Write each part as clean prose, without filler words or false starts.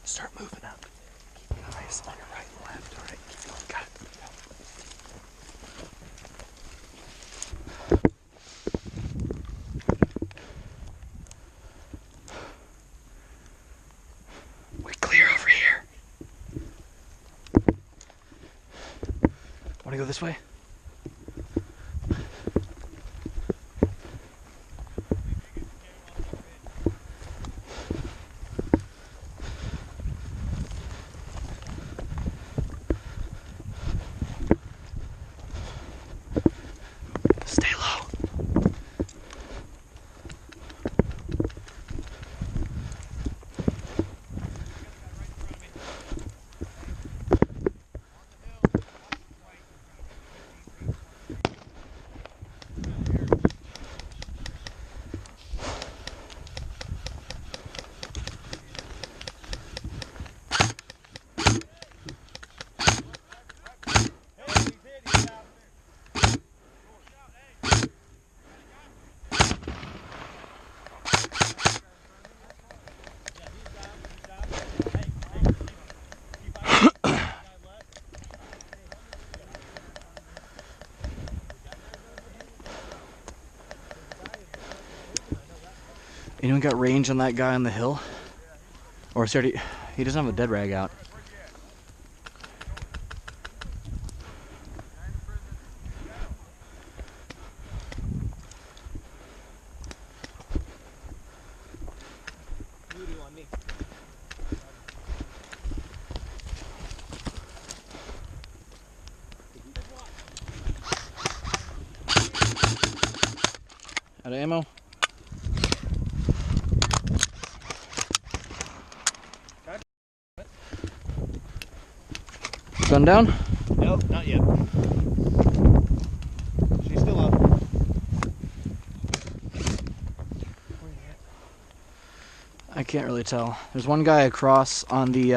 Start moving up. Keep your eyes on your right and left. All right, keep going. Got it. We're clear over here. Want to go this way? Anyone got range on that guy on the hill? Or is he doesn't have a dead rag out. Out of ammo? Gun down? Nope, not yet. She's still up. I can't really tell. There's one guy across on the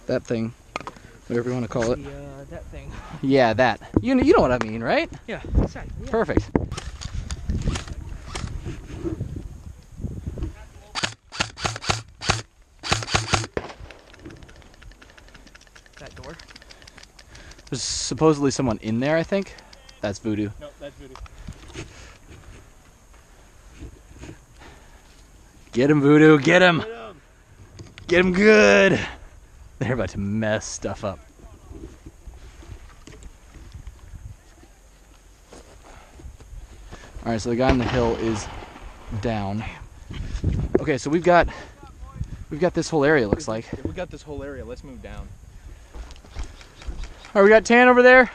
that thing, whatever you want to call it. That thing. Yeah, that. You know what I mean, right? Yeah, exactly. Yeah. Perfect. That door. There's supposedly someone in there, I think. That's Voodoo. No, that's Voodoo. Get him, Voodoo, get him! Get him good! They're about to mess stuff up. Alright, so the guy on the hill is down. Okay, so we've got this whole area, looks like. We got this whole area. Let's move down. Alright, we got Tan over there.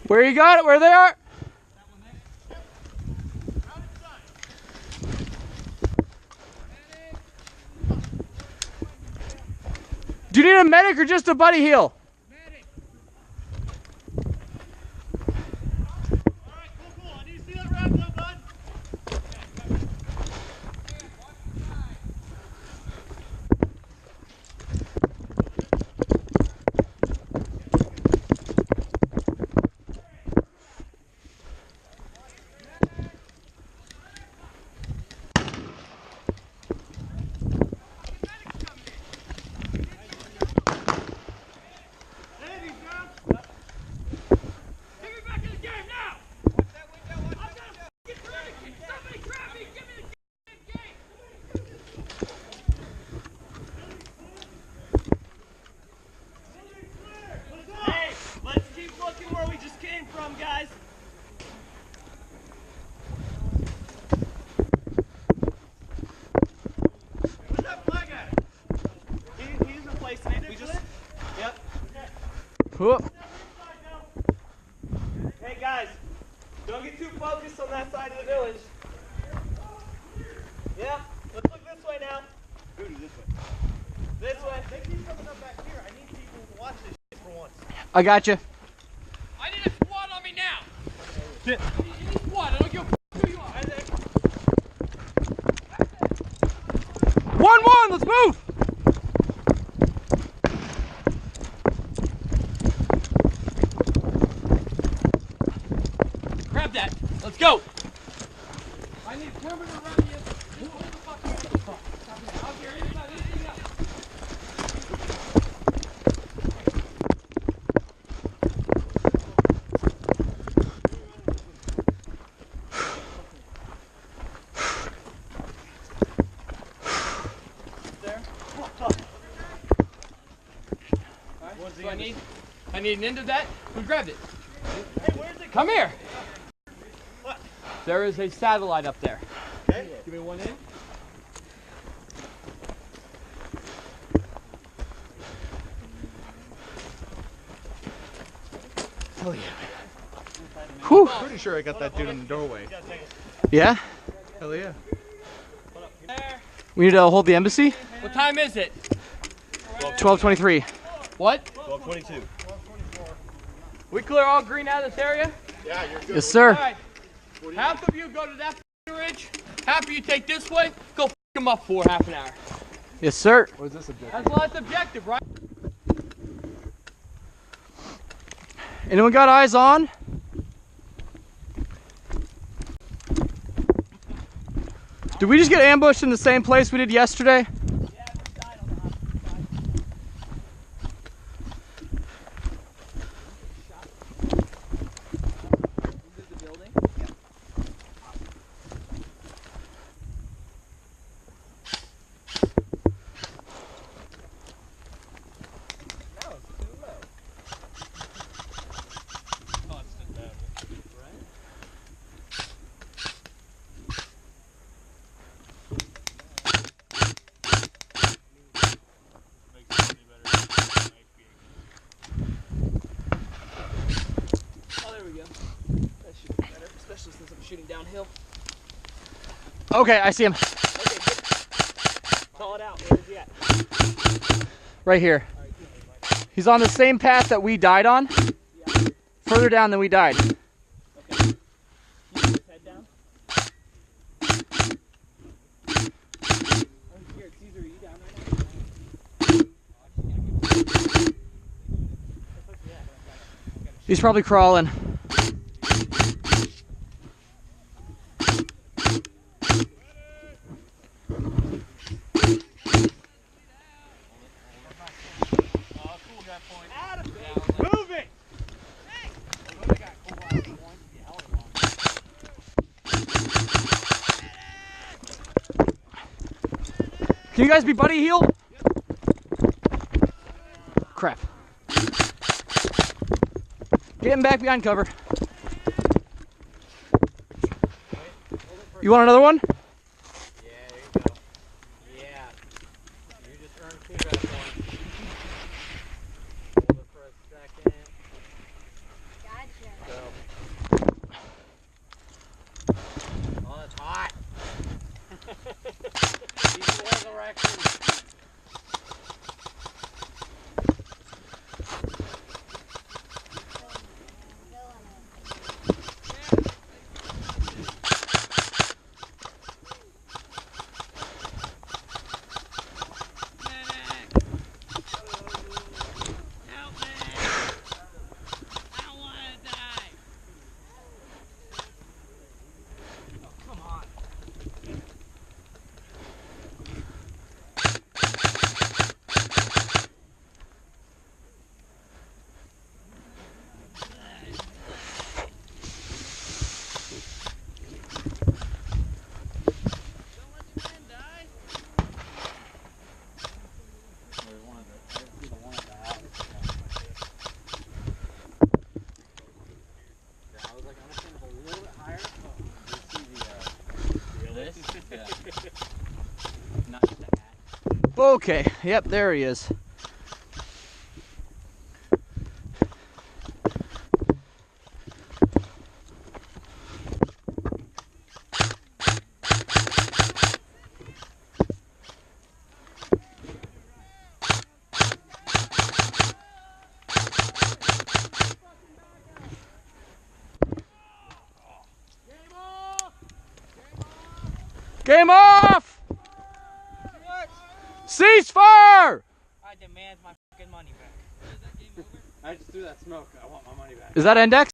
Where you got it? Where they are? Do you need a medic or just a buddy heal? Medic. Alright, cool. I need to see that rag though, bud. Whoop. Hey guys, don't get too focused on that side of the village. Yeah, let's look this way now. Voodoo, this way. This way. They keep coming up back here. I need people to watch this shit for once. I got you. I need a squad on me now. Shit. You need squad. I don't give a f who you are. on, let's move! Grab that. Let's go. I need perimeter around you. Just hold the fucking out there. Anything else. There. All right. So I need an end of that. Who grabbed it? Hey, where's it? Come here. What? There is a satellite up there. Okay. Give me one in. Hell yeah. Whew. Pretty sure I got that dude in the doorway. Yeah? Hell yeah. There. We need to hold the embassy? What time is it? 12:23. What? 12:22. We clear all green out of this area? Yeah, you're good. Yes, sir. All right. Half of you go to that ridge. Half of you take this way. Go them up for half an hour. Yes, sir. What is this objective? That's the last objective, right? Anyone got eyes on? Did we just get ambushed in the same place we did yesterday? Shooting downhill. Okay, I see him. Call it out. Where is he at? Right here. He's on the same path that we died on. Further down than we died. Okay. Keep his head down. Oh, here, it's Caesar. Are you down right now? He's probably crawling. Move it! Can you guys be buddy heal? Crap. Get him back behind cover. You want another one? Yeah, there you go. Yeah. You just earned 2 that point. Hold it for a second. Gotcha. Go. Oh, it's hot. Keep the leg erection. Okay, yep, there he is. Game off! Ceasefire! I demand my fucking money back. I just threw that smoke. I want my money back. Is that Index?